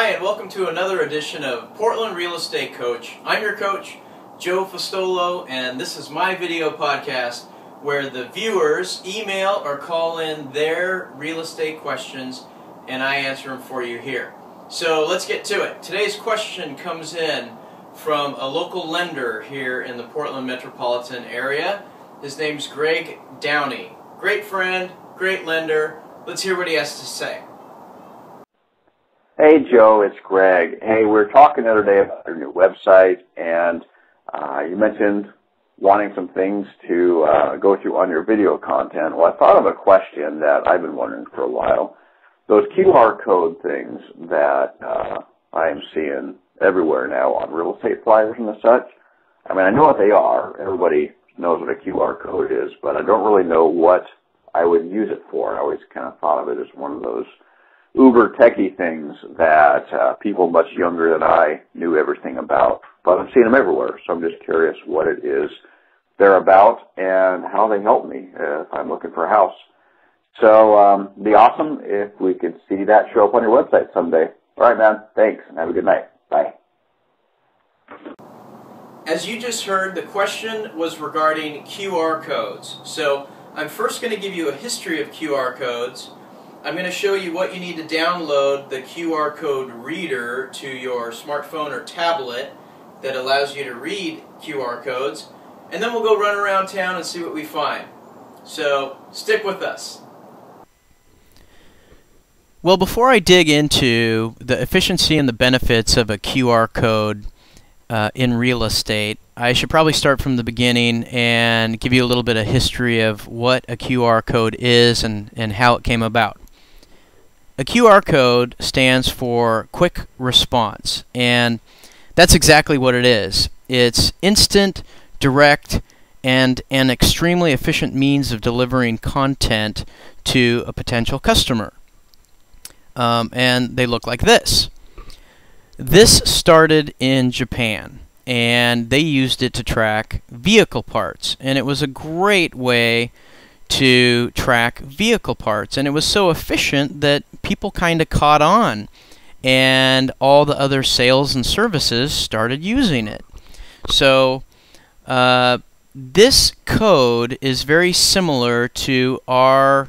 Hi, and welcome to another edition of Portland Real Estate Coach. I'm your coach, Joe Fostolo, and this is my video podcast where the viewers email or call in their real estate questions and I answer them for you here. So let's get to it. Today's question comes in from a local lender here in the Portland metropolitan area. His name's Greg Downey. Great friend, great lender. Let's hear what he has to say. Hey Joe, it's Greg. Hey, we were talking the other day about your new website, and you mentioned wanting some things to go through on your video content. Well, I thought of a question that I've been wondering for a while. Those QR code things that I am seeing everywhere now on real estate flyers and such, I mean, I know what they are. Everybody knows what a QR code is, but I don't really know what I would use it for. I always kind of thought of it as one of those uber techie things that people much younger than I knew everything about. But I'm seeing them everywhere, so I'm just curious what it is they're about and how they help me if I'm looking for a house. So it'd be awesome if we could see that show up on your website someday. All right, man. Thanks, and have a good night. Bye. As you just heard, the question was regarding QR codes. So I'm first going to give you a history of QR codes. I'm going to show you what you need to download the QR code reader to your smartphone or tablet that allows you to read QR codes, and then we'll go run around town and see what we find. So stick with us. Well, before I dig into the efficiency and the benefits of a QR code in real estate, I should probably start from the beginning and give you a little bit of history of what a QR code is and how it came about. A QR code stands for Quick Response, and that's exactly what it is. It's instant, direct, and an extremely efficient means of delivering content to a potential customer. And they look like this. This started in Japan, and they used it to track vehicle parts, and it was a great way to track vehicle parts, and it was so efficient that people kind of caught on, and all the other sales and services started using it. So this code is very similar to our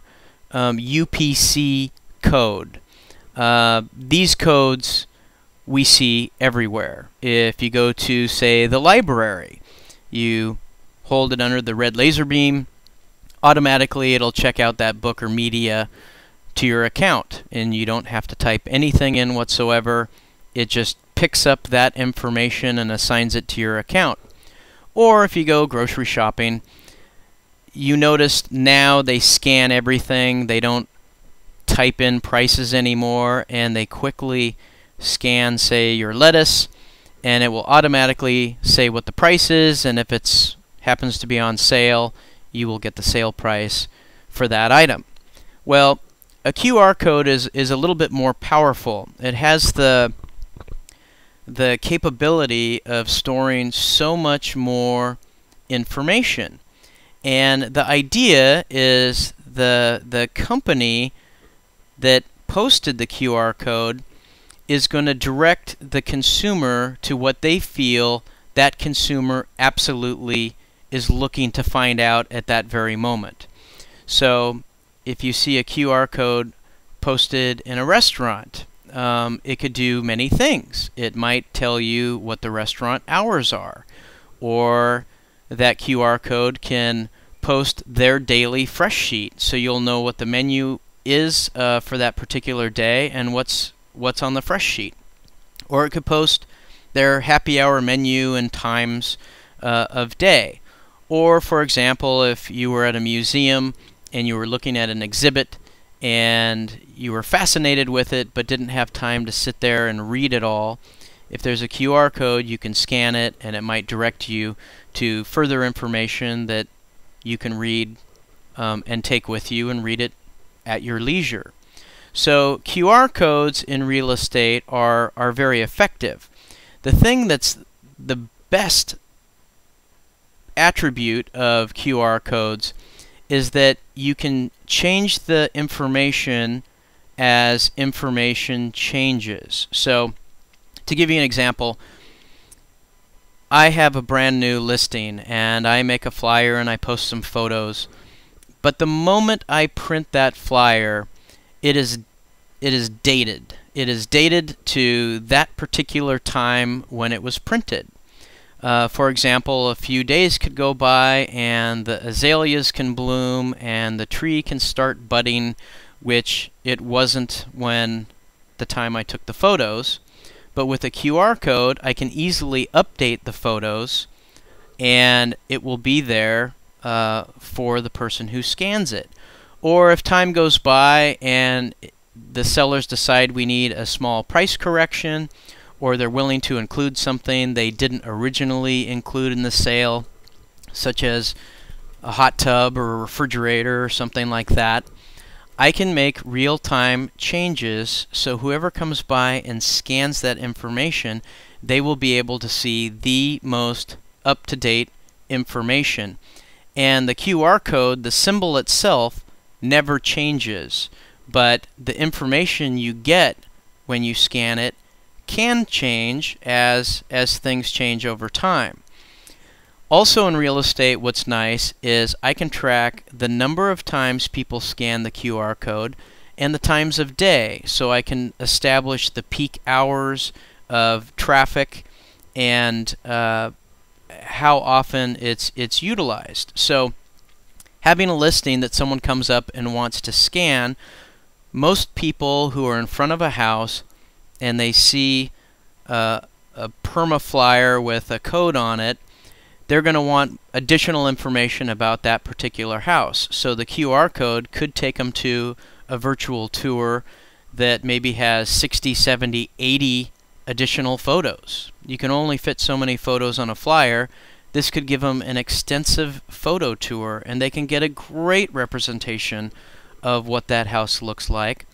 UPC code. These codes we see everywhere. If you go to, say, the library, you hold it under the red laser beam, automatically it'll check out that book or media to your account, and you don't have to type anything in whatsoever. It just picks up that information and assigns it to your account. Or if you go grocery shopping, you notice now they scan everything. They don't type in prices anymore, and they quickly scan, say, your lettuce, and it will automatically say what the price is, and if it happens to be on sale, you will get the sale price for that item. Well, a QR code is a little bit more powerful. It has the capability of storing so much more information. And the idea is the company that posted the QR code is going to direct the consumer to what they feel that consumer absolutely is looking to find out at that very moment. So if you see a QR code posted in a restaurant, it could do many things. It might tell you what the restaurant hours are, or that QR code can post their daily fresh sheet, so you'll know what the menu is for that particular day and what's on the fresh sheet. Or it could post their happy hour menu and times of day. Or, for example, if you were at a museum and you were looking at an exhibit and you were fascinated with it but didn't have time to sit there and read it all, if there's a QR code, you can scan it and it might direct you to further information that you can read and take with you and read it at your leisure. So QR codes in real estate are very effective. The thing that's the best attribute of QR codes is that you can change the information as information changes. So, to give you an example, I have a brand new listing and I make a flyer and I post some photos. But the moment I print that flyer, it is dated. It is dated to that particular time when it was printed. For example, a few days could go by and the azaleas can bloom and the tree can start budding, which it wasn't when the time I took the photos. But with a QR code, I can easily update the photos and it will be there for the person who scans it. Or if time goes by and the sellers decide we need a small price correction, or they're willing to include something they didn't originally include in the sale, such as a hot tub or a refrigerator or something like that, I can make real-time changes so whoever comes by and scans that information, they will be able to see the most up-to-date information. And the QR code, the symbol itself, never changes, but the information you get when you scan it can change as things change over time. Also in real estate, what's nice is I can track the number of times people scan the QR code and the times of day, so I can establish the peak hours of traffic and how often it's utilized. So having a listing that someone comes up and wants to scan, most people who are in front of a house and they see a perma flyer with a code on it, they're going to want additional information about that particular house. So the QR code could take them to a virtual tour that maybe has 60, 70, 80 additional photos. You can only fit so many photos on a flyer. This could give them an extensive photo tour, and they can get a great representation of what that house looks like.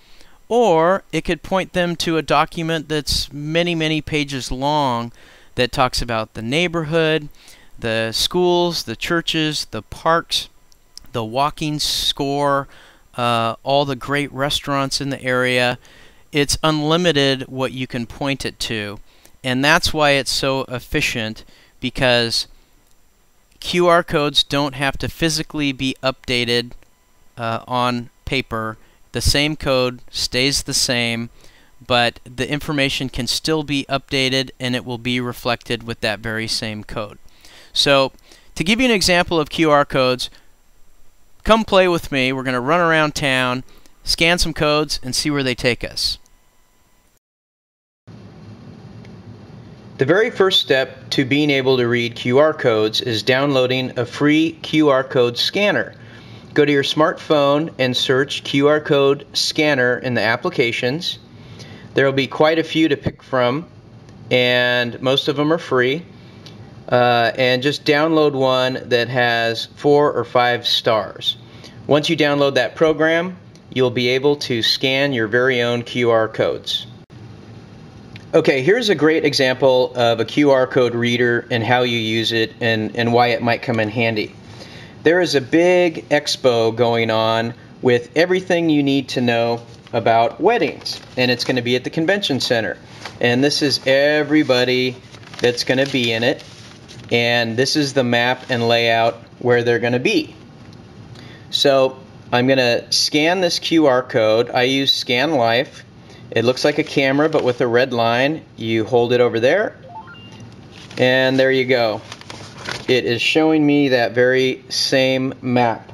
Or it could point them to a document that's many, many pages long that talks about the neighborhood, the schools, the churches, the parks, the walking score, all the great restaurants in the area. It's unlimited what you can point it to. And that's why it's so efficient, because QR codes don't have to physically be updated on paper. The same code stays the same, but the information can still be updated and it will be reflected with that very same code. So, to give you an example of QR codes, come play with me. We're going to run around town, scan some codes, and see where they take us. The very first step to being able to read QR codes is downloading a free QR code scanner. Go to your smartphone and search QR code scanner in the applications. There will be quite a few to pick from, and most of them are free. And just download one that has 4 or 5 stars. Once you download that program, you'll be able to scan your very own QR codes. Okay, here's a great example of a QR code reader and how you use it and why it might come in handy. There is a big expo going on with everything you need to know about weddings, and it's going to be at the convention center. And this is everybody that's going to be in it, and this is the map and layout where they're going to be. So I'm going to scan this QR code. I use Scan Life. It looks like a camera but with a red line. You hold it over there, and there you go. It is showing me that very same map.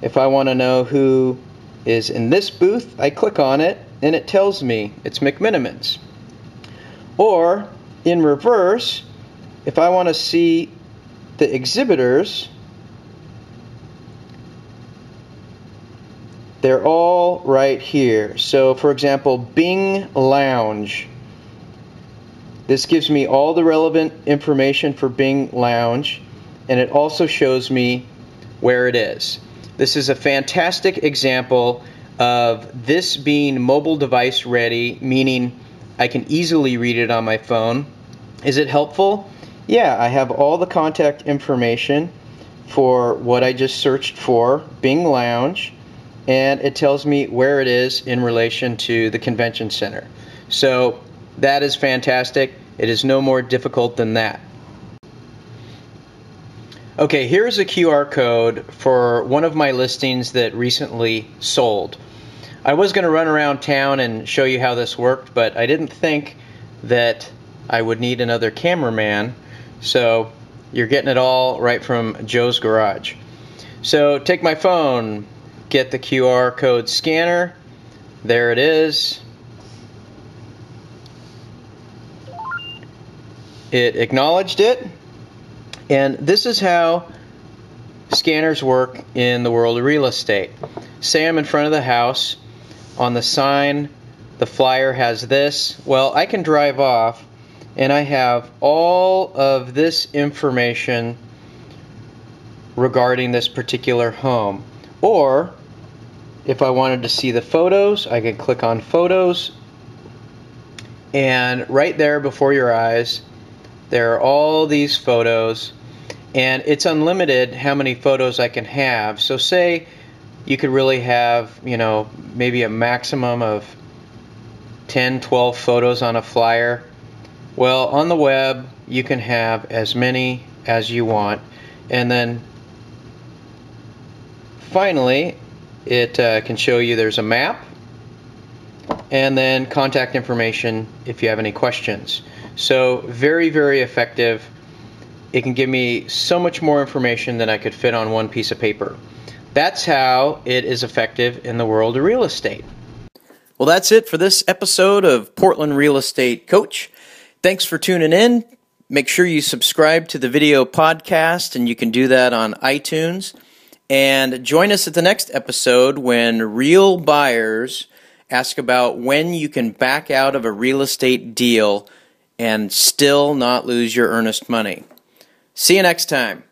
If I want to know who is in this booth, I click on it and it tells me it's McMenamins. Or in reverse, if I want to see the exhibitors, they're all right here. So for example, Bing Lounge. This gives me all the relevant information for Bing Lounge, and it also shows me where it is. This is a fantastic example of this being mobile device ready, meaning I can easily read it on my phone. Is it helpful? Yeah, I have all the contact information for what I just searched for, Bing Lounge, and it tells me where it is in relation to the convention center. So that is fantastic. It is no more difficult than that. Okay, here's a QR code for one of my listings that recently sold. I was going to run around town and show you how this worked, but I didn't think that I would need another cameraman, so you're getting it all right from Joe's Garage. So take my phone, get the QR code scanner, there it is. It acknowledged it, and this is how scanners work in the world of real estate. Say I'm in front of the house, on the sign the flyer has this. Well, I can drive off and I have all of this information regarding this particular home. Or if I wanted to see the photos, I could click on photos, and right there before your eyes there are all these photos, and it's unlimited how many photos I can have. So say you could really have, you know, maybe a maximum of 10, 12 photos on a flyer. Well, on the web you can have as many as you want, and then finally it can show you there's a map and then contact information if you have any questions. So very, very effective. It can give me so much more information than I could fit on one piece of paper. That's how it is effective in the world of real estate. Well, that's it for this episode of Portland Real Estate Coach. Thanks for tuning in. Make sure you subscribe to the video podcast, and you can do that on iTunes. And join us at the next episode when real buyers ask about when you can back out of a real estate deal and still not lose your earnest money. See you next time.